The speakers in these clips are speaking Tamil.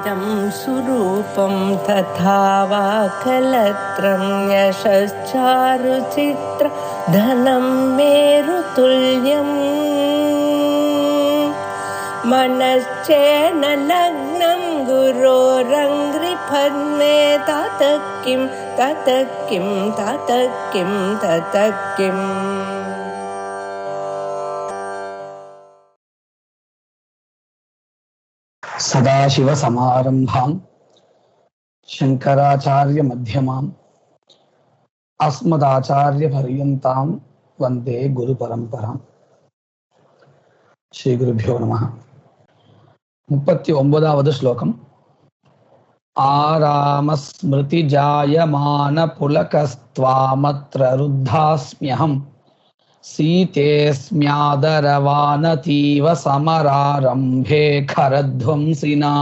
इदं सुरूपं तथा वा कलत्रं यशश्चारुचित्र धनं मेरुतुल्यम् मनश्चेन लग्नं गुरोरङ्घ्रिपद्मे ततः किं ततः किं ततः किं ततः किम् सदाशिवसमारम्भां शङ्कराचार्यमध्यमाम् अस्मदाचार्यपर्यन्तां वन्दे गुरुपरम्पराम्. श्रीगुरुभ्यो नमः. 39வது श्लोकम्. आरामस्मृतिजायमानपुलकस्त्वामत्र रुद्धास्म्यहम् सीतेऽस्म्यादरवानतीव समरारम्भे खरध्वंसिना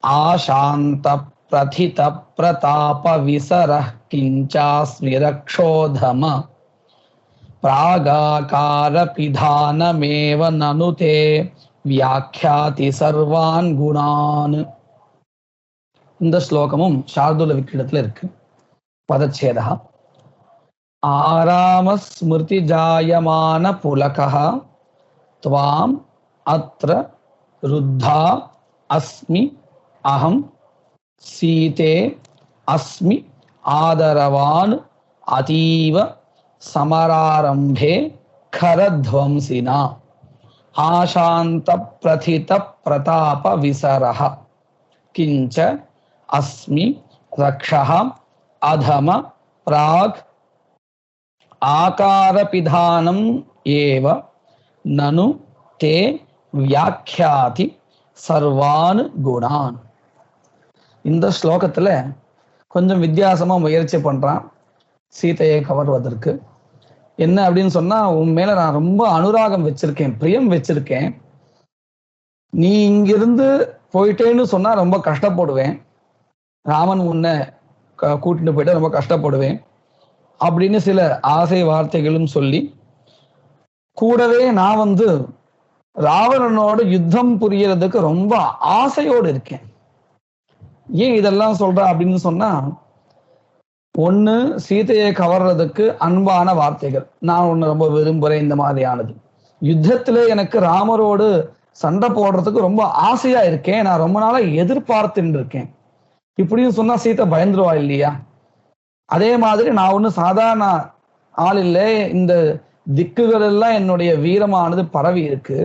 आशान्तप्रथितप्रतापविसरः किञ्चास्मि रक्षोधम प्रागाकारपिधानमेव ननु ते व्याख्याति सर्वान् गुणान्. இந்த ஸ்லோகமும் சார்துல விக்கிடத்துல இருக்கு. பதச்சேதः आरामस्मृति जायमान पुलकः त्वाम् अत्र रुद्धा अस्मि अहं सीते अस्मि आदरवान् अतीव समरारम्भे खरध्वंसिना आशान्त प्रथित प्रताप विसरः किञ्च अस्मि रक्षः अधम प्राग् आकारपिधानम् एव ननु ते व्याख्याति सर्वान् गुणान्. இந்த ஸ்லோகத்துல கொஞ்சம் வித்தியாசமா முயற்சி பண்றான் சீதையை கவர்வதற்கு. என்ன அப்படின்னு சொன்னா, உன் மேல நான் ரொம்ப அனுராகம் வச்சிருக்கேன், பிரியம் வச்சிருக்கேன். நீ இங்கிருந்து போயிட்டேன்னு சொன்னா ரொம்ப கஷ்டப்படுவேன். ராமன் உன்னை கூட்டிட்டு போயிட்டு ரொம்ப கஷ்டப்படுவேன் அப்படின்னு சில ஆசை வார்த்தைகளும் சொல்லி, கூடவே நான் ராவணனோட யுத்தம் புரியறதுக்கு ரொம்ப ஆசையோடு இருக்கேன். ஏன் இதெல்லாம் சொல்ற அப்படின்னு சொன்னா, ஒண்ணு சீதையை கவர்றதுக்கு அன்பான வார்த்தைகள், நான் உன்னை ரொம்ப விரும்புறேன், இந்த மாதிரியானது. யுத்தத்துல எனக்கு ராமரோடு சண்டை போடுறதுக்கு ரொம்ப ஆசையா இருக்கேன், நான் ரொம்ப நாளா எதிர்பார்த்துட்டு இருக்கேன். இப்படியும் சொன்னா சீதை பயந்துருவா இல்லையா? அதே மாதிரி நான் ஒன்றும் சாதாரண ஆள் இல்லை, இந்த திக்குகள் எல்லாம் என்னுடைய வீரமானது பரவி இருக்கு.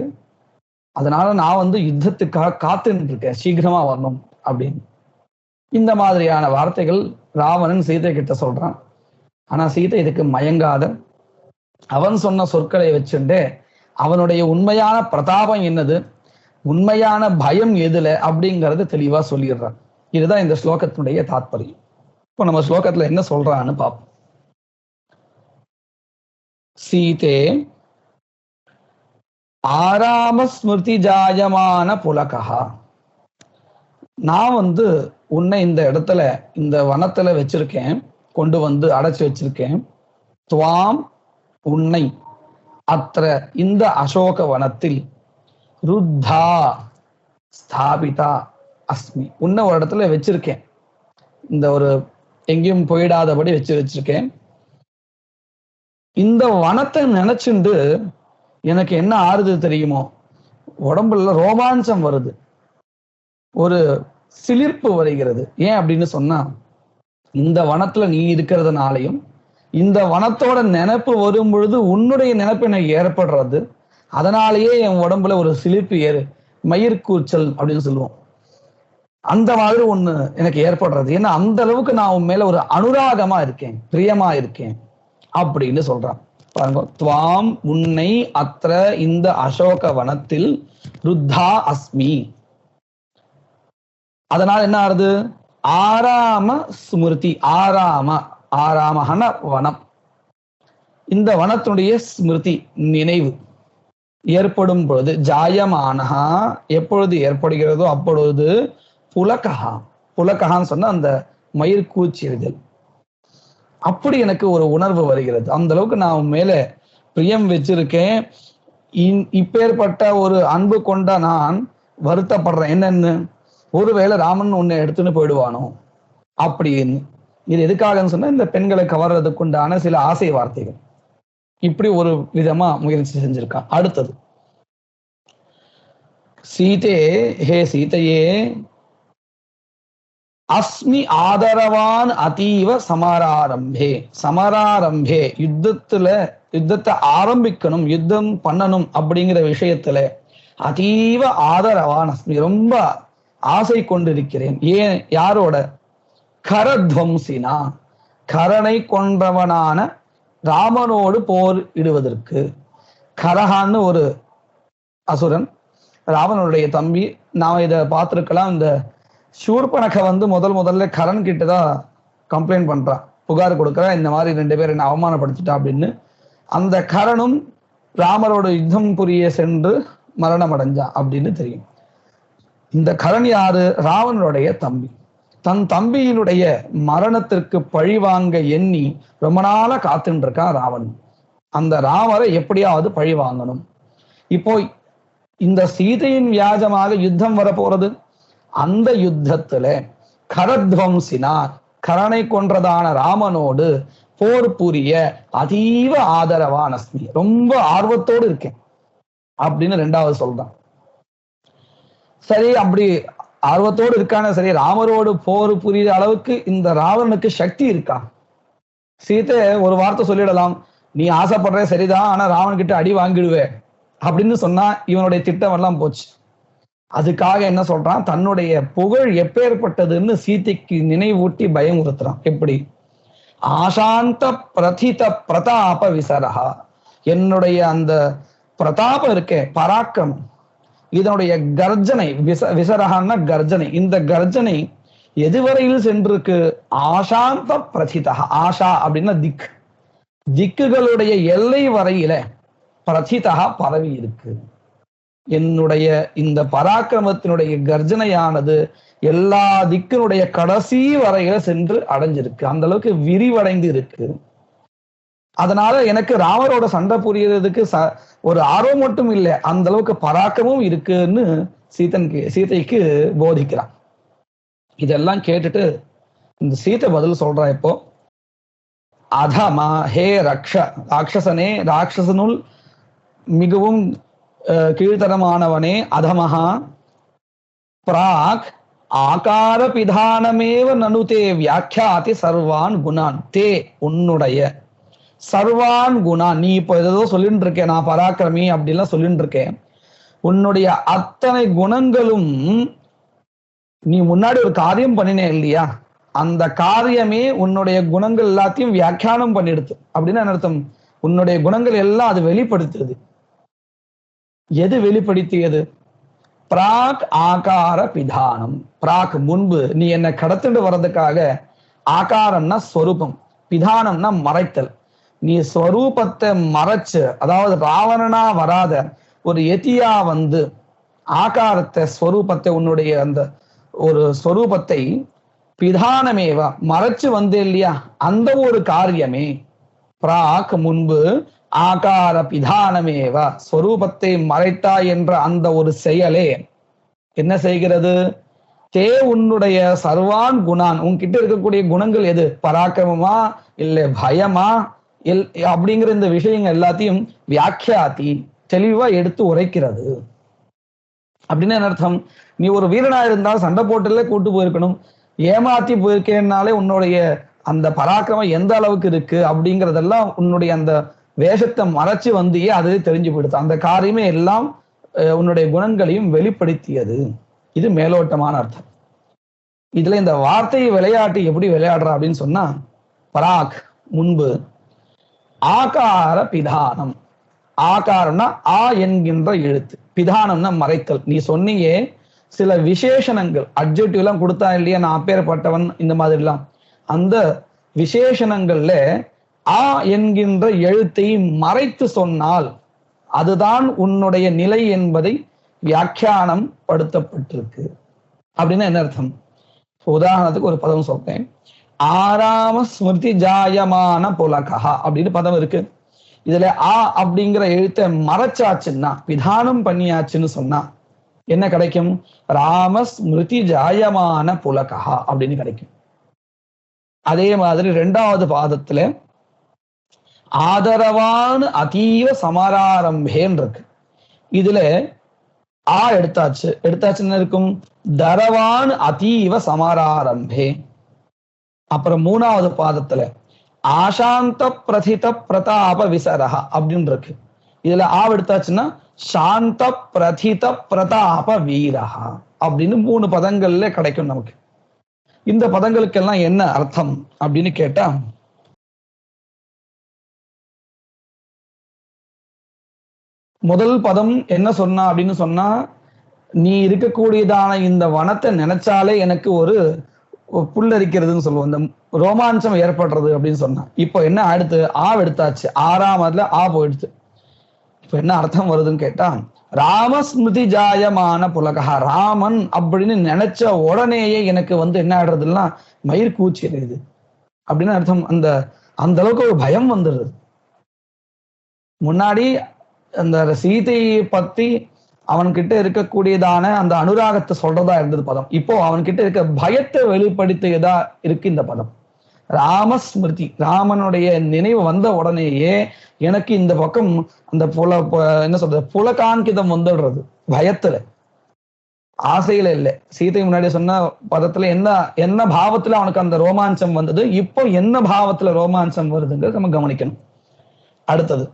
அதனால நான் யுத்தத்துக்காக காத்துட்டு இருக்கேன், சீக்கிரமா வரணும் அப்படின்னு. இந்த மாதிரியான வார்த்தைகள் ராவணன் சீதை கிட்ட சொல்றான். ஆனா சீதை இதுக்கு மயங்காத, அவன் சொன்ன சொற்களை வச்சுட்டு அவனுடைய உண்மையான பிரதாபம் என்னது, உண்மையான பயம் எதுல அப்படிங்கறது தெளிவா சொல்லிடுறான். இதுதான் இந்த ஸ்லோகத்தினுடைய தாத்பரியம். இப்போ நம்ம ஸ்லோகத்துல என்ன சொல்றான்னு பார்ப்போம். சீதே ஆராம ஸ்மிருதி ஜாயமான புலகா, நான் உன்னை இந்த இடத்துல, இந்த வனத்துல வச்சிருக்கேன், கொண்டு அடைச்சு வச்சிருக்கேன். துவாம் உன்னை, அத்திர இந்த அசோக வனத்தில், ருத்தா ஸ்தாபிதா அஸ்மி, உன்னை ஒரு இடத்துல வச்சிருக்கேன், இந்த ஒரு எங்கேயும் போயிடாதபடி வச்சிருக்கேன். இந்த வனத்தை நினைச்சுண்டு எனக்கு என்ன ஆறுது தெரியுமோ, உடம்புல ரோமாஞ்சம் வருது, ஒரு சிலிர்ப்பு வருகிறது. ஏன் அப்படின்னு சொன்னா, இந்த வனத்துல நீ இருக்கிறதுனாலையும் இந்த வனத்தோட நினைப்பு வரும் பொழுது உன்னுடைய நினைப்பு எனக்கு ஏற்படுறது, அதனாலேயே என் உடம்புல ஒரு சிலிர்ப்பு மயிர்கூச்சல் அப்படின்னு சொல்லுவோம், அந்த மாதிரி ஒண்ணு எனக்கு ஏற்படுறது. ஏன்னா அந்த அளவுக்கு நான் உன் மேல ஒரு அனுராகமா இருக்கேன், பிரியமா இருக்கேன் அப்படின்னு சொல்றான். பாருங்க, துவாம் உன்னை, அத்திர இந்த அசோக வனத்தில், ருத்தா அஸ்மி. அதனால என்ன ஆறுது, ஆராம ஸ்மிருதி, ஆராமஹன வனம், இந்த வனத்துடைய ஸ்மிருதி நினைவு ஏற்படும் பொழுது, ஜாயமானஹா எப்பொழுது ஏற்படுகிறதோ அப்பொழுது, புலகஹா, புலகஹான்னு சொன்னா அந்த மயிர்கூச்சிடுதல், அப்படி எனக்கு ஒரு உணர்வு வருகிறது. அந்த அளவுக்கு நான் உன் மேல பிரியம் வச்சிருக்கேன். இப்பேற்பட்ட ஒரு அன்பு கொண்ட நான் வருத்தப்படுறேன். என்னன்னு, ஒருவேளை ராமன் உன்னை எடுத்துன்னு போயிடுவானோ அப்படின்னு. இது எதுக்காகன்னு சொன்னா இந்த பெண்களை கவர்றதுக்கு உண்டான சில ஆசை வார்த்தைகள். இப்படி ஒரு விதமா முயற்சி செஞ்சிருக்கான். அடுத்தது, சீதே ஹே சீதையே, அஸ்மி ஆதரவான் அதீவ சமராரம்பே. சமராரம்பே யுத்தத்தை ஆரம்பிக்கணும், யுத்தம் பண்ணணும் அப்படிங்கிற விஷயத்துல அதீவ ஆதரவான் அஸ்மி, ரொம்ப ஆசை கொண்டிருக்கிறேன். ஏன்? யாரோட? கரத்வம்சினா, கரனை கொன்றவனான ராமனோடு போர் இடுவதற்கு. கரஹான்னு ஒரு அசுரன், ராவனுடைய தம்பி. நாம இதை பார்த்திருக்கலாம். இந்த சூர்பனக முதல்ல கரண் கிட்டதான் கம்ப்ளைண்ட் பண்றான், புகார் கொடுக்குறான், இந்த மாதிரி 2 பேர் என்ன அவமானப்படுத்திட்டா அப்படின்னு. அந்த கரனும் ராமரோட யுத்தம் புரிய சென்று மரணம் அடைஞ்சான் அப்படின்னு தெரியும். இந்த கரண் யாரு? ராவனுடைய தம்பி. தன் தம்பியினுடைய மரணத்திற்கு பழி வாங்க எண்ணி ரொம்ப நாளா காத்துட்டு இருக்கான் ராவன். அந்த ராமரை எப்படியாவது பழி வாங்கணும். இப்போ இந்த சீதையின் வியாஜமாக யுத்தம் வரப்போறது. அந்த யுத்தத்துல கரத்வம்சினா, கரனை கொன்றதான ராமனோடு போர் புரிய அதீவ ஆதரவான் அஸ்மி, ரொம்ப ஆர்வத்தோடு இருக்கேன் அப்படின்னு 2வது சொல்றான். சரி, அப்படி ஆர்வத்தோடு இருக்கான சரி, ராமரோடு போர் புரியுற அளவுக்கு இந்த ராவனுக்கு சக்தி இருக்கா? சீதை ஒரு வார்த்தை சொல்லிடலாம், நீ ஆசைப்படுற சரிதான், ஆனா ராவன் கிட்ட அடி வாங்கிடுவே அப்படின்னு சொன்னா இவனுடைய திட்டம் எல்லாம் போச்சு. அதுக்காக என்ன சொல்றான்? தன்னுடைய புகழ் எப்பேற்பட்டதுன்னு சீதைக்கு நினைவூட்டி பயமுறுத்துறான். எப்படி? ஆசாந்த பிரதித பிரதாப விசரஹா, என்னுடைய அந்த பிரதாபம் இருக்கே, பராக்கிரமம், இதனுடைய கர்ஜனை, விசரஹான்னா கர்ஜனை, இந்த கர்ஜனை எதுவரையில் சென்றிருக்கு? ஆசாந்த பிரதிதா, ஆஷா அப்படின்னா திக்குகளுடைய எல்லை வரையில பிரதிதா பரவி இருக்கு. என்னுடைய இந்த பராக்கிரமத்தினுடைய கர்ஜனையானது எல்லா திக்கினுடைய கடைசி வரையில சென்று அடைஞ்சிருக்கு, அந்த அளவுக்கு விரிவடைந்து இருக்கு. அதனால எனக்கு ராமரோட சண்டை புரியறதுக்கு ஒரு ஆர்வம் மட்டும் இல்லை, அந்த அளவுக்கு பராக்கிரமும் இருக்குன்னு சீதைக்கு போதிக்கிறான். இதெல்லாம் கேட்டுட்டு இந்த சீதை பதில் சொல்றா. இப்போ அதமா ஹே ராட்சசனே, ராட்சசனுள் மிகவும் கீழ்த்தரமானவனே, அதமஹா பிராக் ஆகார பிதானமேவ நனுதே வியாக்கியாதி சர்வான் குணான். தே உன்னுடைய சர்வான் குணான், நீ இப்போ ஏதோ சொல்லிட்டு இருக்கேன், நான் பராக்கிரமி அப்படின்லாம் சொல்லிட்டு இருக்கேன், உன்னுடைய அத்தனை குணங்களும் நீ முன்னாடி ஒரு காரியம் பண்ணினே இல்லையா, அந்த காரியமே உன்னுடைய குணங்கள் எல்லாத்தையும் வியாக்கியானம் பண்ணிடுது. அப்படின்னு அர்த்தம், உன்னுடைய குணங்கள் எல்லாம் அது வெளிப்படுத்துது. எது வெளிப்படுத்தியது? பிராக் ஆகார பிதானம். பிராக் முன்பு நீ என்னை கடத்திட்டு வர்றதுக்காக, ஆகாரம்னா ஸ்வரூபம், பிதானம்னா மறைத்தல். நீ ஸ்வரூபத்தை மறைச்சு, அதாவது ராவணனா வராத ஒரு எதியா ஆகாரத்தை, ஸ்வரூபத்தை, உன்னுடைய அந்த ஒரு ஸ்வரூபத்தை பிதானமேவா மறைச்சு இல்லையா, அந்த ஒரு காரியமே பிராக் முன்பு ஆகார பிதானமேவா ஸ்வரூபத்தை மறைத்தாய் என்ற அந்த ஒரு செயலே என்ன செய்கிறது? தே உன்னுடைய சர்வான் குணான், உன்கிட்ட இருக்கக்கூடிய குணங்கள் எது? பராக்கிரமமா இல்லை பயமா அப்படிங்கிற இந்த விஷயங்கள் எல்லாத்தையும் வியாக்கியாதி தெளிவா எடுத்து உரைக்கிறது. அப்படின்னு என்ன அர்த்தம்? நீ ஒரு வீரனா இருந்தால் சண்டை போட்டுல கூட்டு போயிருக்கணும், ஏமாத்தி போயிருக்கேன்னாலே உன்னுடைய அந்த பராக்கிரமம் எந்த அளவுக்கு இருக்கு அப்படிங்கிறதெல்லாம் உன்னுடைய அந்த வேஷத்தை மறைச்சு வந்தியே அது தெரிஞ்சு போயிடுது. அந்த காரியமே எல்லாம் உன்னுடைய குணங்களையும் வெளிப்படுத்தியது. இது மேலோட்டமான அர்த்தம். இதுல இந்த வார்த்தையை விளையாட்டு எப்படி விளையாடுறா அப்படின்னு சொன்னா, பராக் முன்பு, ஆகார பிதானம். ஆகாரம்னா ஆ என்கின்ற எழுத்து, பிதானம்னா மறைத்தல். நீ சொன்னியே சில விசேஷணங்கள், அட்ஜெக்டிவ் எல்லாம் கொடுத்தா இல்லையா, நான் அப்பேற்பட்டவன் இந்த மாதிரி எல்லாம், அந்த விசேஷணங்கள்ல ஆ என்கின்ற எழுத்தை மறைத்து சொன்னால் அதுதான் உன்னுடைய நிலை என்பதை வியாக்கியானம் படுத்தப்பட்டிருக்கு. அப்படின்னா என்ன அர்த்தம்? உதாரணத்துக்கு ஒரு பதம் சொல்றேன். ஆராம ஸ்மிருதி ஜாயமான புலகா அப்படின்னு பதம் இருக்கு. இதுல ஆ அப்படிங்கிற எழுத்தை மறைச்சாச்சுன்னா, பிதானம் பண்ணியாச்சுன்னு சொன்னா, என்ன கிடைக்கும்? ராமஸ்மிருதி ஜாயமான புலகா அப்படின்னு கிடைக்கும். அதே மாதிரி 2வது பாதத்துல ஆதரவான் அதீவ சமராரம்பேன்னு இருக்கு. இதுல ஆ எடுத்தாச்சுன்னு இருக்கும். தரவான் அதீவ சமராரம்பே. அப்புறம் 3வது பாதத்துல ஆசாந்த பிரதித பிரதாப விசரஹா அப்படின்னு இருக்கு. இதுல எடுத்தாச்சுன்னா சாந்த பிரதித பிரதாப வீரஹா அப்படின்னு 3 பதங்கள்ல கிடைக்கும் நமக்கு. இந்த பதங்களுக்கெல்லாம் என்ன அர்த்தம் அப்படின்னு கேட்டா, முதல் பதம் என்ன சொன்னா அப்படின்னு சொன்னா, நீ இருக்கக்கூடியதான இந்த வனத்தை நினைச்சாலே எனக்கு ஒரு புல்லரிக்கிறதுன்னு சொல்லுவோம், இந்த ரோமாஞ்சம் ஏற்படுறது அப்படின்னு சொன்னா. இப்போ என்ன அடுத்து எடுத்தாச்சு, 6ஆவதுல போயிடுச்சு. இப்ப என்ன அர்த்தம் வருதுன்னு கேட்டா, ராமஸ்மிருதி ஜாயமான புலகா, ராமன் அப்படின்னு நினைச்ச உடனேயே எனக்கு என்ன ஆடுறதுன்னா மயிர் கூச்சிடுது அப்படின்னு அர்த்தம். அந்த அளவுக்கு ஒரு பயம் வந்துடுது. முன்னாடி அந்த சீதையை பத்தி அவன்கிட்ட இருக்கக்கூடியதான அந்த அனுராகத்தை சொல்றதா இருந்தது பதம். இப்போ அவன்கிட்ட இருக்க பயத்தை வெளிப்படுத்தியதா இருக்கு இந்த பதம். ராமஸ்மிருதி, ராமனுடைய நினைவு வந்த உடனேயே எனக்கு இந்த பக்கம் அந்த என்ன சொல்றது, புலகாங்கிதம் வந்துடுறது. பயத்துல, ஆசையில இல்லை. சீதை முன்னாடி சொன்ன பதத்துல என்ன பாவத்துல அவனுக்கு அந்த ரோமாஞ்சம் வந்தது, இப்போ என்ன பாவத்துல ரோமாஞ்சம் வருதுங்கிறது நம்ம கவனிக்கணும். அடுத்தது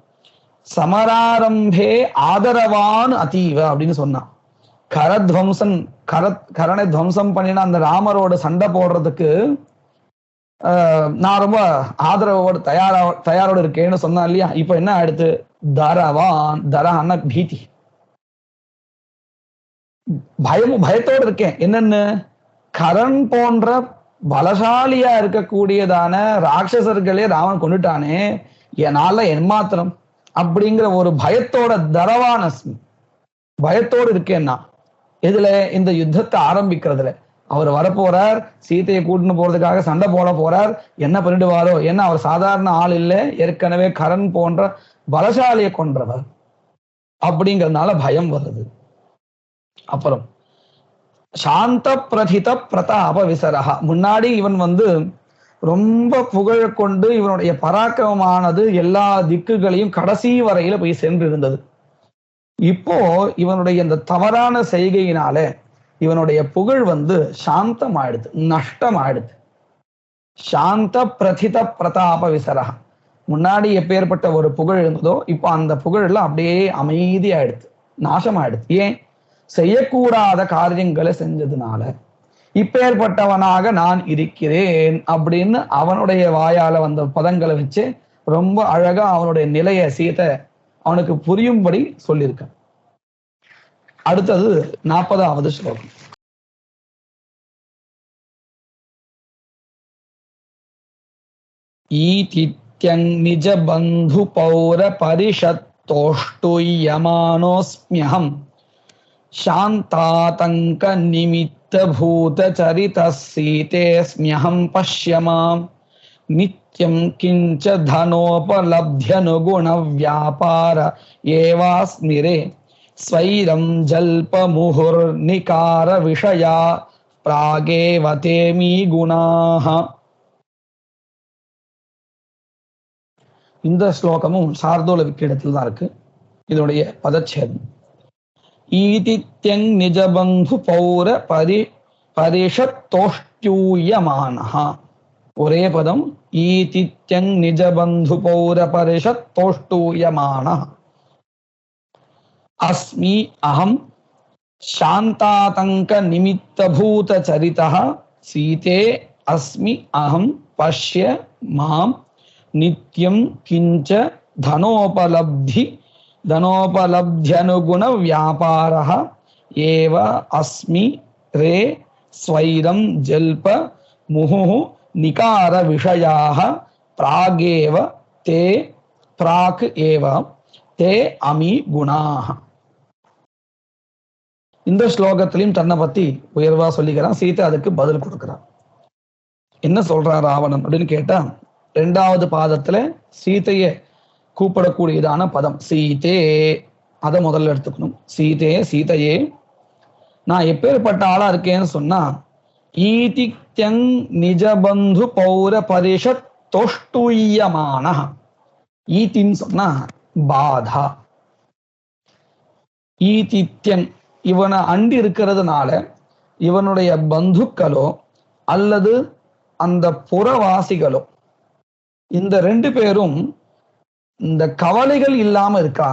சமராரம்பே ஆதரவான் அதீவ அப்படின்னு சொன்னான். கரணை துவம்சம் பண்ணினா அந்த ராமரோட சண்டை போடுறதுக்கு நான் ரொம்ப ஆதரவோடு தயாரோடு இருக்கேன்னு சொன்னா இல்லையா. இப்ப என்ன அடுத்து, தரவான், தரஹான்னா பீதி, பயத்தோடு இருக்கேன். என்னன்னு, கரண் போன்ற பலசாலியா இருக்கக்கூடியதான ராட்சசர்களே ராவன் கொண்டுட்டானே, என்னால என்மாத்திரம் அப்படிங்கிற ஒரு பயத்தோட, தரவான பயத்தோடு இருக்கேன்னா. இதுல இந்த யுத்தத்தை ஆரம்பிக்கிறதுல அவர் வரப்போறார், சீதையை கூட்டின்னு போறதுக்காக சண்டை போட போறார். என்ன பண்ணிடுவாரோ, ஏன்னா அவர் சாதாரண ஆள் இல்லை, ஏற்கனவே கரண் போன்ற பலசாலியை கொன்றவர் அப்படிங்கிறதுனால பயம் வருது. அப்புறம் சாந்த பிரதித பிரதாப விசரஹா, முன்னாடி இவன் ரொம்ப புகழ கொண்டு இவனுடைய பராக்கிரமமானது எல்லா திக்குகளையும் கடைசி வரையில போய் சென்று இருந்தது. இப்போ இவனுடைய இந்த தவறான செய்கையினால இவனுடைய புகழ் சாந்தம் ஆயிடுது, நஷ்டம் ஆயிடுது. சாந்த பிரதித பிரதாப விசரஹா, முன்னாடி எப்பேற்பட்ட ஒரு புகழ் இருந்ததோ இப்போ அந்த புகழெல்லாம் அப்படியே அமைதி ஆயிடுது, நாசம் ஆயிடுது. ஏன்? செய்யக்கூடாத காரியங்களை செஞ்சதுனால. இப்பேற்பட்டவனாக நான் இருக்கிறேன் அப்படின்னு அவனுடைய வாயால வந்த பதங்களை வச்சு ரொம்ப அழகா அவனுடைய நிலைய சீதை அவனுக்கு புரியும்படி சொல்லியிருக்க. அடுத்தது 40வது ஸ்லோகம். ஈதித்யங் நிஜ பந்து பௌர பரிஷத்தோஷ்டுயமானோஸ்மியஹம் சாந்தாதங்க நிமித்த பூத சரித சீதேஸ்மியஹம் பஷ்யமாம் நித்யம் கிஞ்ச தனோபலப்த்யனுகுண வியாபார ஏவாஸ்மிரே ஸ்வைரம் ஜல்ப முஹுர்நிகார விஷயா பிராகேவ தேமி குணாஹ. இந்த ஸ்லோகமும் சார்தோல விக்கிடத்தில் தான் இருக்கு. இதனுடைய பதச்சேதம் ஈதித்யங் நிஜபந்து பௌர பரிஷத்தோஷ்ட்யூயமானஹா. ஒரே பதம், ஈதித்யங் நிஜபந்து பௌர பரிஷத்தோஷ்டூயமானஹ. அஸ்மி அஹம் சாந்தாதங்க நிமித்த பூத சரிதஹ சீதே அஸ்மி அஹம் பஷ்ய மாம் நித்யம் கிஞ்ச தனோபலப்த்யனுகுண வியாபாரஹ ஏவ அஸ்மி ரே ஸ்வைரம் ஜல்ப முஹு நிகார விஷயாக பிராகேவ தே பிராக் ஏவ தே அமி குணாஹ. இந்த ஸ்லோகத்திலையும் தன்னை பத்தி உயர்வா சொல்லிக்கிறான். சீதை அதுக்கு பதில் கொடுக்கிறான். என்ன சொல்றான் ராவணன் அப்படின்னு கேட்டா, 2வது பாதத்துல சீதையை கூப்பிடக்கூடியதான பதம் சீதே, அதை முதல்ல எடுத்துக்கணும். சீதே, சீதையே, நான் எப்பேற்பட்ட ஆளா இருக்கேன்னு சொன்னா, ஈதி தியங் நிஜபந்து பௌர பரிஷத் தோஷ்டுயமான. ஈத்தின்னு சொன்னா பாதா. ஈதித்யன் இவனை அண்டி இருக்கிறதுனால இவனுடைய பந்துக்களோ அல்லது அந்த புறவாசிகளோ, இந்த ரெண்டு பேரும் இந்த கவலைகள் இல்லாம இருக்கா,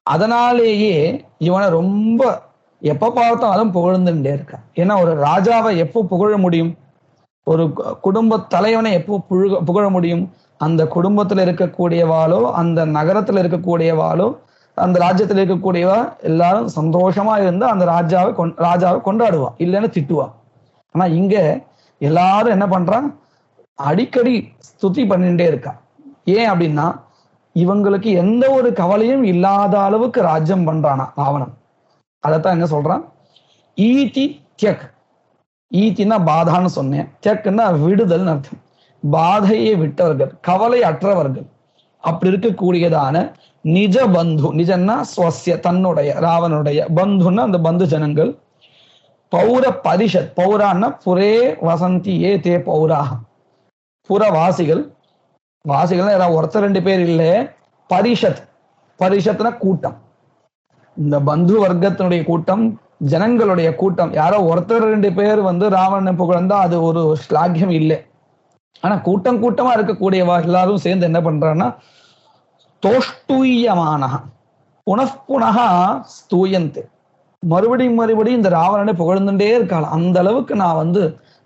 அதனாலேயே இவனை ரொம்ப எப்ப பார்த்தாலும் புகழ்ந்துட்டே இருக்கா. ஏன்னா ஒரு ராஜாவை எப்போ புகழ முடியும், ஒரு குடும்ப தலைவனை எப்போ புகழ முடியும்? அந்த குடும்பத்துல இருக்கக்கூடியவாளோ அந்த நகரத்துல இருக்கக்கூடியவாளோ அந்த ராஜ்யத்துல இருக்கக்கூடியவா எல்லாரும் சந்தோஷமா இருந்து அந்த ராஜாவை கொண்டாடுவா, இல்லைன்னு திட்டுவா. ஆனா இங்க எல்லாரும் என்ன பண்றான், அடிக்கடி ஸ்துதி பண்ணிட்டே இருக்கா. ஏன் அப்படின்னா இவங்களுக்கு எந்த ஒரு கவலையும் இல்லாத அளவுக்கு ராஜ்யம் பண்றானா ராவணன். அதைத்தான் என்ன சொல்றான், ஈதி தியக். ஈத்தின்னா பாதான்னு சொன்னேன், தியக்குன்னா விடுதல் அர்த்தம். பாதையை விட்டவர்கள், கவலை அற்றவர்கள், அப்படி இருக்கக்கூடியதான நிஜ பந்து, நிஜன்னா ஸ்வசிய தன்னுடைய, ராவனுடைய, பந்துன்னா அந்த பந்து ஜனங்கள், பௌர பரிஷத், பௌரான்னா புரே வசந்தி ஏ தே பௌராக, புறவாசிகள். வாசிகள் யாராவது ஒருத்தர் ரெண்டு பேர் இல்லை, பரிஷத், பரிஷத்னா கூட்டம். இந்த பந்து வர்க்கத்தினுடைய கூட்டம், ஜனங்களுடைய கூட்டம். யாரோ ஒருத்தர் ரெண்டு பேர் ராவணன் புகழ்ந்தா அது ஒரு ஸ்லாக்கியம் இல்லை. ஆனா கூட்டம் கூட்டமா இருக்கக்கூடியவா எல்லாரும் சேர்ந்து என்ன பண்றான்னா தோஷ்டுயமான புனఃப்புனகா ஸ்தூயந்து, மறுபடியும் மறுபடியும் இந்த ராவணனை புகழ்ந்துட்டே இருக்கலாம். அந்த அளவுக்கு நான்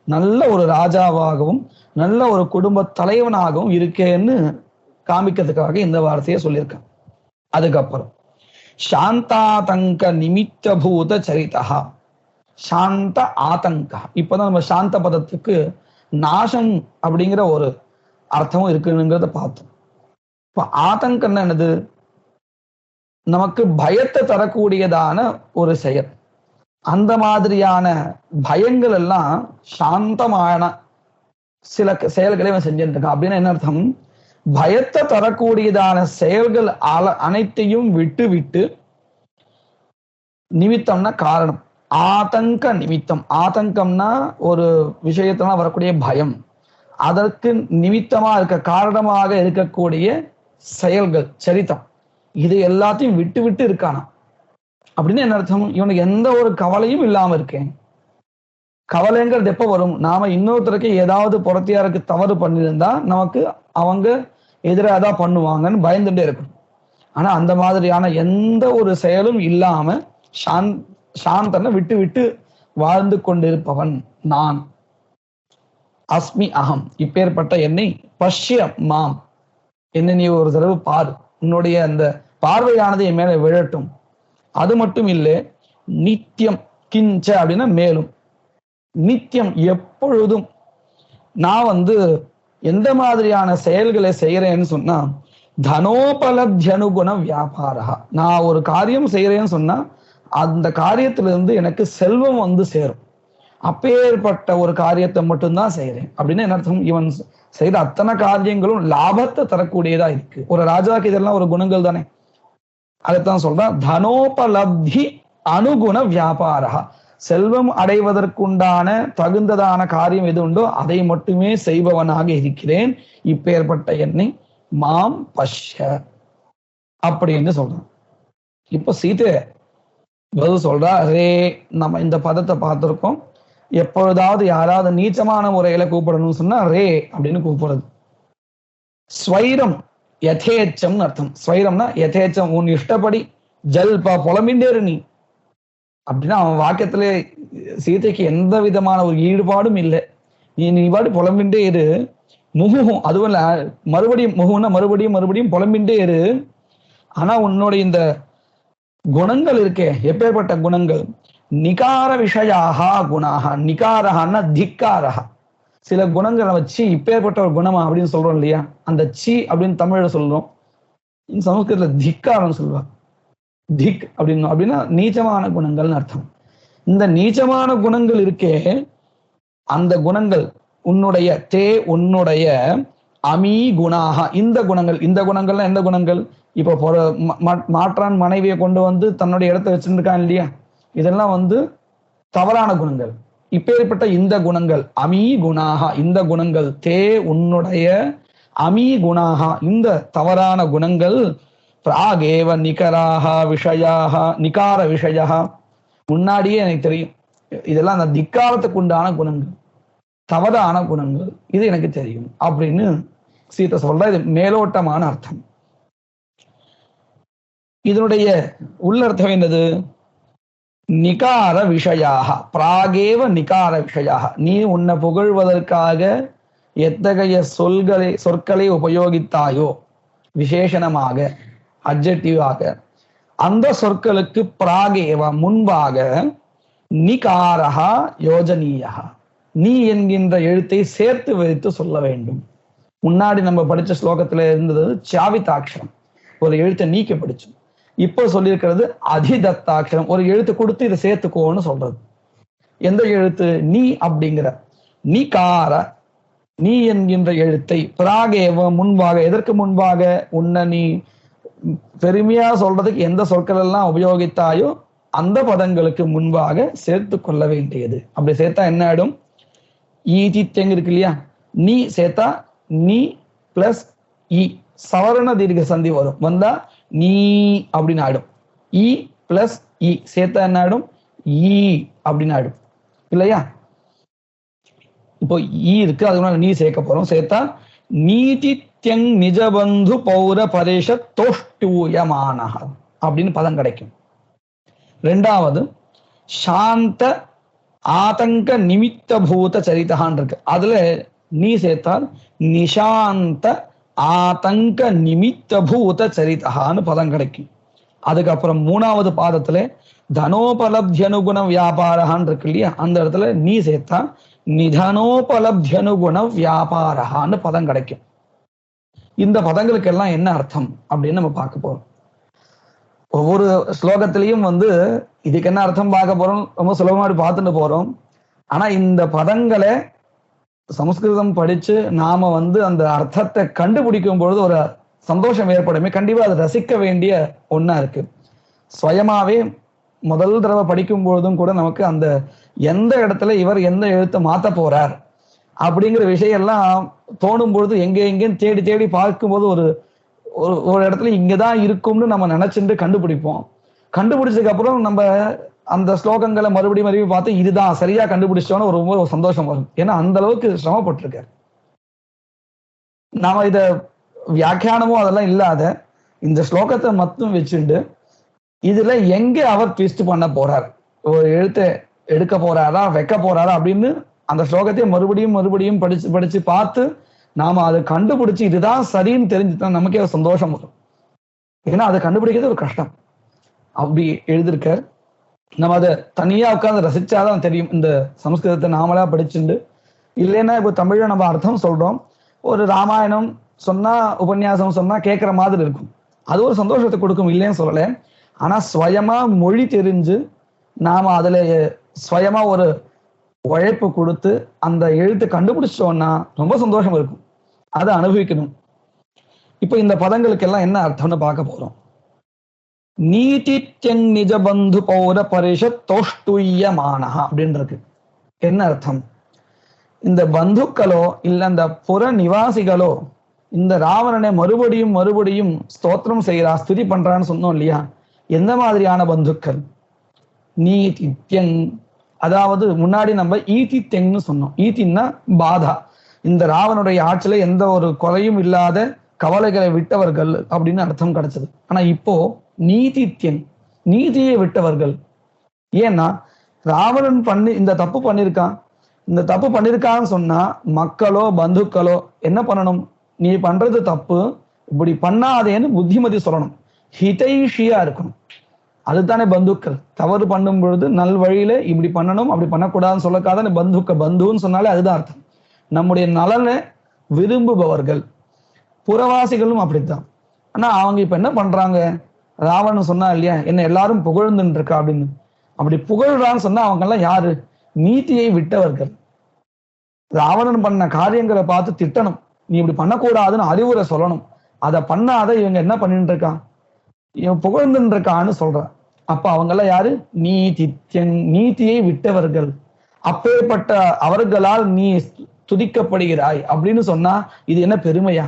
நல்ல ஒரு ராஜாவாகவும் நல்ல ஒரு குடும்ப தலைவனாகவும் இருக்கேன்னு காமிக்கிறதுக்காக இந்த வார்த்தையை சொல்லியிருக்கேன். அதுக்கப்புறம் சாந்தாதங்க நிமித்த பூத சரிதா, சாந்த ஆதங்கா. இப்பதான் நம்ம சாந்த பதத்துக்கு நாசம் அப்படிங்கிற ஒரு அர்த்தமும் இருக்குங்கிறத பார்த்தோம். இப்ப ஆதங்கம்னா என்னது, நமக்கு பயத்தை தரக்கூடியதான ஒரு செயல். அந்த மாதிரியான பயங்கள் எல்லாம் சாந்தமான சில செயல்களை அவன் செஞ்சுட்டு இருக்கான். அப்படின்னு என்ன அர்த்தம், பயத்தை தரக்கூடியதான செயல்கள் அனைத்தையும் விட்டு விட்டு, நிமித்தம்னா காரணம், ஆதங்க நிமித்தம். ஆதங்கம்னா ஒரு விஷயத்துல வரக்கூடிய பயம், அதற்கு நிமித்தமா இருக்க காரணமாக இருக்கக்கூடிய செயல்கள், சரித்தம், இது எல்லாத்தையும் விட்டு விட்டு இருக்கானா. அப்படின்னு என்ன அர்த்தம், இவனுக்கு எந்த ஒரு கவலையும் இல்லாம இருக்கேன். கவலைங்கிறது எப்ப வரும், நாம இன்னொருத்தருக்கு ஏதாவது புறத்தியாருக்கு தவறு பண்ணியிருந்தா நமக்கு அவங்க எதிராக தான் பண்ணுவாங்கன்னு பயந்துட்டே இருக்கணும். ஆனா அந்த மாதிரியான எந்த ஒரு செயலும் இல்லாம சாந்தனை விட்டு விட்டு வாழ்ந்து கொண்டிருப்பவன் நான். அஸ்மி அகம், இப்பேற்பட்ட என்னை பஷ்ய மாம், என்ன நீ ஒரு தடவை பாரு, உன்னுடைய அந்த பார்வையானது என் மேல விழட்டும். அது மட்டும் இல்லை, நித்தியம் கிஞ்ச அப்படின்னா மேலும், நித்தியம் எப்பொழுதும் நான் எந்த மாதிரியான செயல்களை செய்யறேன்னு சொன்னா, தனோபலப்தியனுகுண வியாபாரா. நான் ஒரு காரியம் செய்யறேன்னு சொன்னா அந்த காரியத்திலிருந்து எனக்கு செல்வம் சேரும். அப்பேற்பட்ட ஒரு காரியத்தை மட்டும்தான் செய்யறேன். அப்படின்னு என்ன அர்த்தம், இவன் செய்த அத்தனை காரியங்களும் லாபத்தை தரக்கூடியதா இருக்கு. ஒரு ராஜாக்கு இதெல்லாம் ஒரு குணங்கள் தானே. அதைத்தான் சொல்றான், தனோபலப்தி அனுகுண வியாபாரா. செல்வம் அடைவதற்குண்டான தகுந்ததான காரியம் எது உண்டோ அதை மட்டுமே செய்பவனாக இருக்கிறேன். இப்பேற்பட்ட என்னை மாம் பஷ்ய அப்படின்னு சொல்றான். இப்ப சீதை பதில் சொல்றா, ரே. நம்ம இந்த பதத்தை பார்த்திருக்கோம். எப்பொழுதாவது யாராவது நீச்சமான முறையில கூப்பிடணும்னு சொன்னா ரே அப்படின்னு கூப்பிடுறது. ஸ்வைரம் யதேச்சம் அர்த்தம். ஸ்வைரம்னா யதேச்சம், உன் இஷ்டப்படி ஜல்பா புலம்பின்றேரு நீ அப்படின்னா, அவன் வாக்கியத்திலே சீதைக்கு எந்த விதமான ஒரு ஈடுபாடும் இல்லை. நீ பாட்டு புலம்பின்றே இரு. முகும் அதுவும் இல்ல, மறுபடியும் முகும்னா மறுபடியும் மறுபடியும் புலம்பின்றே இரு. ஆனா உன்னுடைய இந்த குணங்கள் இருக்கே, எப்பேற்பட்ட குணங்கள், நிகார விஷயாக குணாக. நிகாரஹான்னா திக்காரஹா. சில குணங்களை வச்சு இப்பேற்பட்ட ஒரு குணமா அப்படின்னு சொல்றோம் இல்லையா, அந்த சி அப்படின்னு தமிழ்ல சொல்றோம், சமஸ்கிருதத்துல திக்காரம் சொல்லுவாங்க. திக் அப்படின்னா நீச்சமான குணங்கள்னு அர்த்தம். இந்த நீச்சமான குணங்கள் இருக்கே, அந்த குணங்கள் உன்னுடைய உன்னுடைய அமீ குணாக. இந்த குணங்கள்லாம் எந்த குணங்கள், இப்போ மாற்றான் மனைவியை கொண்டு தன்னுடைய இடத்த வச்சுருக்கான் இல்லையா, இதெல்லாம் தவறான குணங்கள். இப்பேற்பட்ட இந்த குணங்கள் அமீ குணாக, இந்த குணங்கள் தே உன்னுடைய அமீ குணாக, இந்த தவறான குணங்கள் பிராகேவ நிகராக விஷயாக நிகார விஷயா, முன்னாடியே எனக்கு தெரியும் இதெல்லாம் அந்த திக்காரத்துக்கு உண்டான குணங்கள், தவறான குணங்கள், இது எனக்கு தெரியும் அப்படின்னு சீதை சொல்ற. இது மேலோட்டமான அர்த்தம். இதனுடைய உள்ளர்த்தம் என்னது? நிகார விஷயாக, பிராகேவ நிகார விஷயாக, நீ உன்னை புகழ்வதற்காக எத்தகைய சொற்களை உபயோகித்தாயோ விசேஷணமாக, அட்ஜெக்டிவாக, அந்த சொற்களுக்கு பிராகேவ முன்பாக நிகாரஹா யோஜனீயா, நீ என்கின்ற எழுத்தை சேர்த்து வைத்து சொல்ல வேண்டும். முன்னாடி நம்ம படிச்ச ஸ்லோகத்துல இருந்தது சாவிதாட்சரம், ஒரு எழுத்தை நீக்க படிச்சோம். இப்போ சொல்லியிருக்கிறது அதிதத்தாட்சரம், ஒரு எழுத்து கொடுத்து இதை சேர்த்துக்கோன்னு சொல்றது. எந்த எழுத்து? நீ அப்படிங்கிற நிகார, நீ என்கின்ற எழுத்தை பிராகேவ முன்பாக, எதற்கு முன்பாக? உன்னை நீ பெருமையா சொல்றதுக்கு எந்த சொற்கள் எல்லாம் உபயோகித்தாயோ அந்த பதங்களுக்கு முன்பாக சேர்த்து கொள்ள வேண்டியது. அப்படி சேர்த்தா என்ன ஆயிடும்? ஈதித்யங்க இருக்கு இல்லையா, நீ சேர்த்தா நீ பிளஸ் இ சவரண தீர்க்க சந்தி வரும், வந்தா நீ அப்படின்னு ஆயிடும். இ பிளஸ் இ சேர்த்தா என்ன ஆயிடும்? ஈ அப்படின்னு ஆயிடும் இல்லையா? இப்போ ஈ இருக்கு, அதுக்கு நீ சேர்க்க போறோம். சேர்த்தா நீதித்யங் நிஜபந்து பௌர பரேஷ தோஷ்டூயமான அப்படின்னு பதம் கிடைக்கும். ரெண்டாவது சாந்த ஆதங்க நிமித்த பூத சரிதகான் இருக்கு, அதுல நீ சேர்த்தால் நிஷாந்த ஆதங்க நிமித்த பூத சரிதகான்னு பதம் கிடைக்கும். அதுக்கப்புறம் மூணாவது பாதத்துல தனோபலப்தியனுகுண வியாபாரகான் இருக்கு இல்லையா, அந்த இடத்துல நீ சேர்த்தா நிதனோபலப்தியனுகுண வியாபாரகான்னு பதம் கிடைக்கும். இந்த பதங்களுக்கு எல்லாம் என்ன அர்த்தம் அப்படின்னு நம்ம பார்க்க போறோம். ஒவ்வொரு ஸ்லோகத்திலையும் இதுக்கு என்ன அர்த்தம் பார்க்க போறோம், ரொம்ப சுலபமா பார்த்துட்டு போறோம். ஆனா இந்த பதங்களை சமஸ்கிருதம் படிச்சு நாம அந்த அர்த்தத்தை கண்டுபிடிக்கும் பொழுது ஒரு சந்தோஷம் ஏற்படுமே, கண்டிப்பா அதை ரசிக்க வேண்டிய ஒண்ணா இருக்கு. சுயமாவே முதல் தடவை படிக்கும் பொழுதும் கூட நமக்கு அந்த எந்த இடத்துல இவர் எந்த எழுத்தை மாத்த போறார் அப்படிங்கிற விஷயம் எல்லாம் தோணும் பொழுது எங்கேன்னு தேடி தேடி பார்க்கும்போது ஒரு இடத்துல இங்கதான் இருக்கும்னு நம்ம நினைச்சுட்டு கண்டுபிடிப்போம். கண்டுபிடிச்சதுக்கு அப்புறம் நம்ம அந்த ஸ்லோகங்களை மறுபடியும் பார்த்து இதுதான் சரியா கண்டுபிடிச்சோன்னு ரொம்ப ஒரு சந்தோஷம் வரும். ஏன்னா அந்த அளவுக்கு சிரமப்பட்டிருக்காரு. நாம இத வியாக்கியானமோ அதெல்லாம் இல்லாத இந்த ஸ்லோகத்தை மட்டும் வச்சுட்டு இதுல எங்க அவர் ட்விஸ்ட் பண்ண போறார், ஒரு எழுத்தை எடுக்க போறாரா வைக்க போறாரா அப்படின்னு அந்த ஸ்லோகத்தை மறுபடியும் படிச்சு பார்த்து நாம அதை கண்டுபிடிச்சு இதுதான் சரின்னு தெரிஞ்சுட்டா நமக்கே ஒரு சந்தோஷம் வரும். ஏன்னா அதை கண்டுபிடிக்கிறது ஒரு கஷ்டம். அப்படி எழுதியிருக்கார். நம்ம அதை தனியா உட்கார்ந்து ரசிச்சாதான் தெரியும். இந்த சமஸ்கிருதத்தை நாமளா படிச்சுண்டு இல்லைன்னா இப்போ தமிழ்ல நம்ம அர்த்தம் சொல்றோம், ஒரு ராமாயணம் சொன்னா உபன்யாசம் சொன்னா கேட்கிற மாதிரி இருக்கும், அது ஒரு சந்தோஷத்தை கொடுக்கும், இல்லைன்னு சொல்லல. ஆனா ஸ்வயமா மொழி தெரிஞ்சு நாம அதுல ஸ்வயமா ஒரு உழைப்பு கொடுத்து அந்த எழுத்து கண்டுபிடிச்சோம்னா ரொம்ப சந்தோஷம் இருக்கும், அதை அனுபவிக்கணும். இப்ப இந்த பதங்களுக்கு எல்லாம் என்ன அர்த்தம்னு பார்க்க போறோம். நீதித்யங் நிஜ பந்து பௌர பரிஷத் தோஷ்டுயமானஹா அப்படின்றது என்ன அர்த்தம்? இந்த பந்துக்களோ இல்ல அந்த புற நிவாசிகளோ இந்த ராவணனை மறுபடியும் ஸ்தோத்திரம் செய்யறா, ஸ்துதி பண்றான்னு சொன்னோம் இல்லையா, எந்த மாதிரியான பந்துக்கள்? நீதித்யங், அதாவது முன்னாடி நம்ம ஈதித்யங்னு சொன்னோம். ஈதின்னா பாதா, இந்த ராவனுடைய ஆட்சியில எந்த ஒரு குறையும் இல்லாத கவலைகளை விட்டவர்கள் அப்படின்னு அர்த்தம் கிடைச்சது. ஆனா இப்போ நீதித்யன், நீதியை விட்டவர்கள். ஏன்னா ராவணன் இந்த தப்பு பண்ணிருக்கான், இந்த தப்பு பண்ணிருக்கான்னு சொன்னா மக்களோ பந்துக்களோ என்ன பண்ணணும்? நீ பண்றது தப்பு, இப்படி பண்ணாதேன்னு புத்திமதி சொல்லணும், ஹிதைஷியா இருக்கணும். அதுதானே பந்துக்கள். தவறு பண்ணும் பொழுது நல் வழியில இப்படி பண்ணணும் அப்படி பண்ணக்கூடாதுன்னு சொல்லக்காதானே பந்துக்கள். பந்துன்னு சொன்னாலே அதுதான் அர்த்தம், நம்முடைய நலனை விரும்புபவர்கள். புறவாசிகளும் அப்படித்தான். ஆனா அவங்க இப்ப என்ன பண்றாங்க? ராவணன் சொன்னா இல்லையா, என்ன எல்லாரும் புகழ்ந்துட்டு இருக்கா அப்படின்னு. அப்படி புகழ்றான்னு சொன்னா அவங்க எல்லாம் யாரு? நீதியை விட்டவர்கள். ராவணன் பண்ண காரியங்களை பார்த்து திட்டணும், நீ இப்படி பண்ணக்கூடாதுன்னு அறிவுரை சொல்லணும். அதை பண்ணாத இவங்க என்ன பண்ணிட்டு இருக்கான், இவன் புகழ்ந்துட்டு இருக்கான்னு சொல்றான். அப்ப அவங்க எல்லாம் யாரு? நீதியை விட்டவர்கள். அப்பேற்பட்ட அவர்களால் நீ துதிக்கப்படுகிறாய் அப்படின்னு சொன்னா இது என்ன பெருமையா?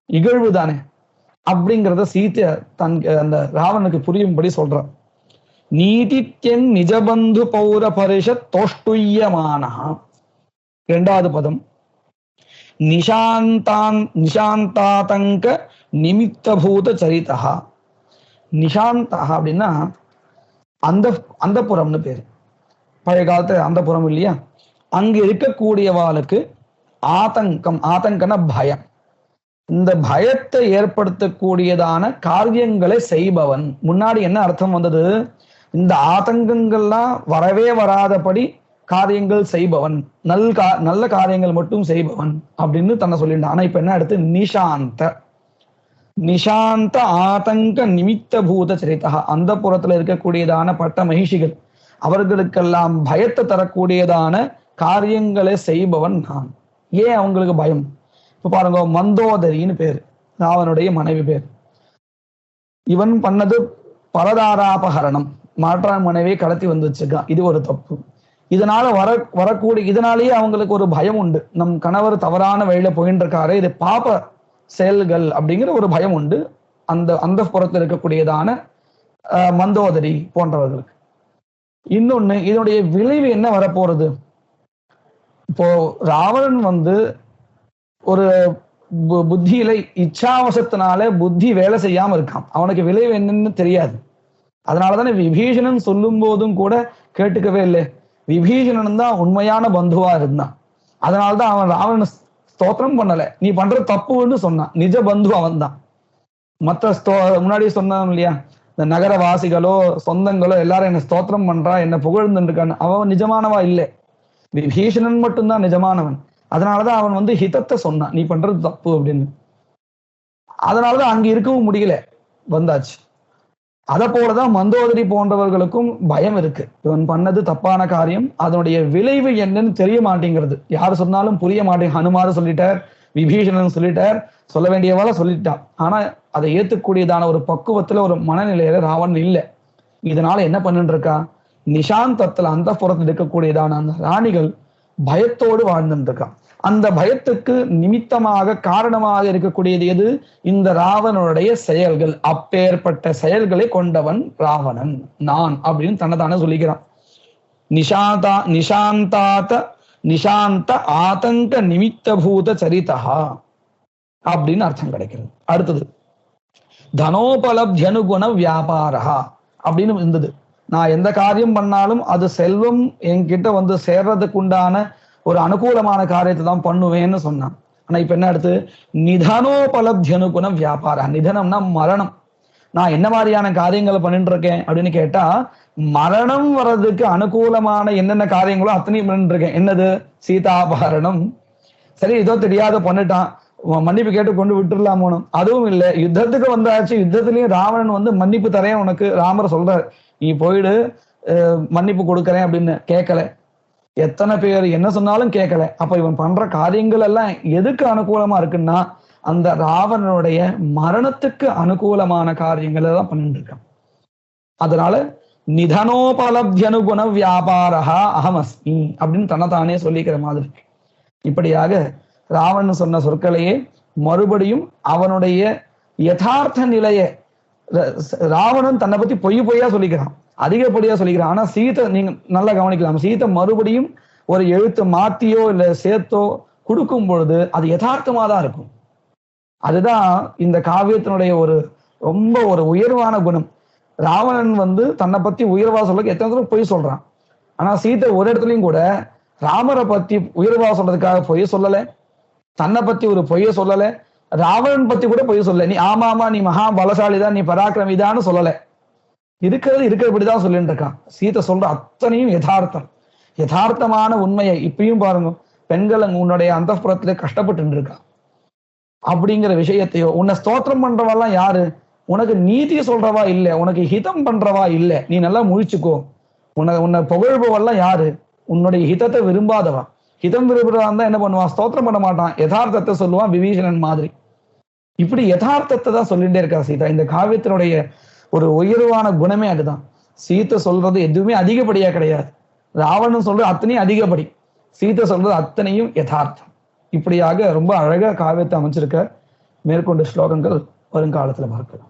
இகழ்வு தானே. அப்படிங்கிறத சீத்தை அந்த ராவணனுக்கு புரியும்படி சொல்றான். நீதித்யன் நிஜபந்து பௌர பரிஷத் தோஷ்டுயமானா. இரண்டாவது பதம் நிஷாந்தாதங்க நிமித்தபூத சரிதா. நிஷாந்தா அப்படின்னா அந்த புறம்னு பேரு. பழைய காலத்துல அந்த புறம் இல்லையா, அங்க இருக்கக்கூடியவாளுக்கு ஆதங்கம்னா பயம். இந்த பயத்தை ஏற்படுத்தக்கூடியதான காரியங்களை செய்பவன். முன்னாடி என்ன அர்த்தம் வந்தது? இந்த ஆதங்கங்கள்லாம் வரவே வராதபடி காரியங்கள் செய்பவன், நல்ல காரியங்கள் மட்டும் செய்பவன் அப்படின்னு தன்னை சொல்லிட்டான். ஆனா இப்ப என்ன அடுத்து? நிஷாந்த ஆதங்க நிமித்த பூத சரிதா. அந்த புறத்துல இருக்கக்கூடியதான பட்ட மகிஷிகள், அவர்களுக்கெல்லாம் பயத்தை தரக்கூடியதான காரியங்களை செய்பவன் நான். ஏன் அவங்களுக்கு பயம்? இப்ப பாருங்க, மந்தோதரின்னு பேரு, ராவனுடைய மனைவி பேர். இவன் பண்ணது பரதாராபகரணம், மாற்றான் மனைவியை கடத்தி வந்துச்சுக்கான். இது ஒரு தப்பு. இதனால இதனாலேயே அவங்களுக்கு ஒரு பயம் உண்டு. நம் கணவர் தவறான வழியில போயின்னு இருக்காரு, இது பாப செயல்கள் அப்படிங்கிற ஒரு பயம் உண்டு அந்த புறத்தில் இருக்கக்கூடியதான மந்தோதரி போன்றவர்களுக்கு. இன்னொன்னு, இதனுடைய விளைவு என்ன வரப்போறது? இப்போ ராவணன் ஒரு புத்தியில இச்சாவசத்தினால புத்தி வேலை செய்யாம இருக்கான். அவனுக்கு விளைவு என்னன்னு தெரியாது. அதனாலதானே விபீஷணன் சொல்லும் போதும் கூட கேட்டுக்கவே இல்லை. விபீஷணன் தான் உண்மையான பந்துவா இருந்தான். அதனால்தான் அவன் ராவணன் ஸ்தோத்திரம் பண்ணல. நீ பண்ற தப்புன்னு சொன்னான். நிஜ பந்து அவன் தான். முன்னாடி சொன்னான் இல்லையா, இந்த நகரவாசிகளோ சொந்தங்களோ எல்லாரும் என்ன ஸ்தோத்திரம் பண்றா, என்ன புகழ்ந்துட்டு இருக்கான்னு. அவன் நிஜமானவா இல்லை. விபீஷணன் மட்டும்தான் நிஜமானவன். அதனாலதான் அவன் ஹிதத்தை சொன்னான், நீ பண்றது தப்பு அப்படின்னு. அதனாலதான் அங்க இருக்கவும் முடியல, வந்தாச்சு. அத போலதான் மந்தோதரி போன்றவர்களுக்கும் பயம் இருக்கு. இவன் பண்ணது தப்பான காரியம், அதனுடைய விளைவு என்னன்னு தெரிய மாட்டேங்கிறது. யாரு சொன்னாலும் புரிய மாட்டேங்க. ஹனுமார் சொல்லிட்டார், விபீஷணன் சொல்லிட்டார், சொல்ல வேண்டியவால சொல்லிட்டான். ஆனா அதை ஏத்துக்கூடியதான ஒரு பக்குவத்துல, ஒரு மனநிலையில ராவணன் இல்லை. இதனால என்ன பண்ணிட்டு இருக்கா? நிஷாந்தத்துல அந்த புறத்தில் இருக்கக்கூடியதான அந்த ராணிகள் பயத்தோடு வாழ்ந்துட்டு இருக்கான். அந்த பயத்துக்கு நிமித்தமாக காரணமாக இருக்கக்கூடியது எது? இந்த ராவணனுடைய செயல்கள். அப்பேற்பட்ட செயல்களை கொண்டவன் ராவணன் நான் அப்படின்னு தன்னைத்தானே சொல்லிக்கிறான். நிஷாந்த ஆதங்க நிமித்த பூத சரிதா அப்படின்னு அர்த்தம் கிடைக்கிறது. அடுத்தது தனோபலப்தி அனுகுண வியாபாரா அப்படின்னு இருந்தது. நான் எந்த காரியம் பண்ணாலும் அது செல்வம் என்கிட்ட சேர்றதுக்கு உண்டான ஒரு அனுகூலமான காரியத்தை தான் பண்ணுவேன்னு சொன்னான். ஆனா இப்ப என்ன அடுத்து? நிதனோபலப்தி அனுகுண வியாபார. நிதனம்னா மரணம். நான் என்ன மாதிரியான காரியங்களை பண்ணிட்டு இருக்கேன் அப்படின்னு கேட்டா, மரணம் வர்றதுக்கு அனுகூலமான என்னென்ன காரியங்களோ அத்தனையும் பண்ணிட்டு இருக்கேன். என்னது? சீதாபகரணம். சரி, ஏதோ தெரியாத பண்ணிட்டான், மன்னிப்பு கேட்டு கொண்டு விட்டுடலாமோனும் அதுவும் இல்லை. யுத்தத்துக்கு வந்தாச்சு. யுத்தத்திலயும் ராவணன் மன்னிப்பு தரேன் உனக்கு ராமர் சொல்றாரு, நீ போயிடு, மன்னிப்பு கொடுக்கறேன் அப்படின்னு. கேட்கல. எத்தனை பேர் என்ன சொன்னாலும் கேட்கல. அப்ப இவன் பண்ற காரியங்கள் எல்லாம் எதுக்கு அனுகூலமா இருக்குன்னா, அந்த ராவணனுடைய மரணத்துக்கு அனுகூலமான காரியங்களை தான் பண்ணிட்டு இருக்கான். அதனால நிதனோபலப்தி அனுகுண வியாபாரா அகமஸ்மி அப்படின்னு தன்னைத்தானே சொல்லிக்கிற மாதிரி. இப்படியாக ராவணன் சொன்ன சொற்களையே மறுபடியும் அவனுடைய யதார்த்த நிலைய ராவணன் தன்னை பத்தி பொய்யா சொல்லிக்கிறான், அதிகப்படியா சொல்லிக்கிறான். ஆனா சீதை, நீங்க நல்லா கவனிக்கலாம், சீதை மறுபடியும் ஒரு எழுத்து மாத்தியோ இல்ல சேர்த்தோ கொடுக்கும் பொழுது அது யதார்த்தமா தான் இருக்கும். அதுதான் இந்த காவியத்தினுடைய ரொம்ப ஒரு உயர்வான குணம். ராவணன் தன்னை பத்தி உயர்வா சொல்ல எத்தனை தடவை பொய் சொல்றான். ஆனா சீதை ஒரு இடத்துலயும் கூட ராமரை பத்தி உயர்வா சொல்றதுக்காக பொய் சொல்லல, தன்னை பத்தி ஒரு பொய்ய சொல்லல, ராவணன் பத்தி கூட பொய் சொல்லல. நீ ஆமா நீ மகா பலசாலிதான், நீ பராக்கிரமிதான்னு சொல்லல. இருக்கிறபடிதான் சொல்லிட்டு இருக்கான். சீதை சொல்ற அத்தனையும் யதார்த்தமான உண்மையை. இப்பயும் பாருங்க, பெண்கள் உன்னுடைய அந்தப்புறத்துல கஷ்டப்பட்டு இருக்கான் அப்படிங்கிற விஷயத்தையோ, உன்னை ஸ்தோத்திரம் பண்றவாலாம் யாரு? உனக்கு நீதி சொல்றவா இல்லை, உனக்கு ஹிதம் பண்றவா இல்லை, நீ நல்லா முழிச்சுக்கோ. உன்னை புகழ்பவெல்லாம் யாரு? உன்னுடைய ஹிதத்தை விரும்பாதவா. ஹிதம் விரும்புறவான் தான் என்ன பண்ணுவான்? ஸ்தோத்திரம் பண்ண மாட்டான், யதார்த்தத்தை சொல்லுவான், விபீஷணன் மாதிரி. இப்படி யதார்த்தத்தை தான் சொல்லிட்டே இருக்கா சீதா. இந்த காவியத்தினுடைய ஒரு உயர்வான குணமே அதுதான். சீத்தை சொல்றது எதுவுமே அதிகப்படியா கிடையாது. ராவணன் சொல்றது அத்தனையும் அதிகப்படி, சீத்தை சொல்றது அத்தனையும் யதார்த்தம். இப்படியாக ரொம்ப அழகா காவியத்தை அமைச்சிருக்க. மேற்கொண்ட ஸ்லோகங்கள் வருங்காலத்துல பார்க்கலாம்.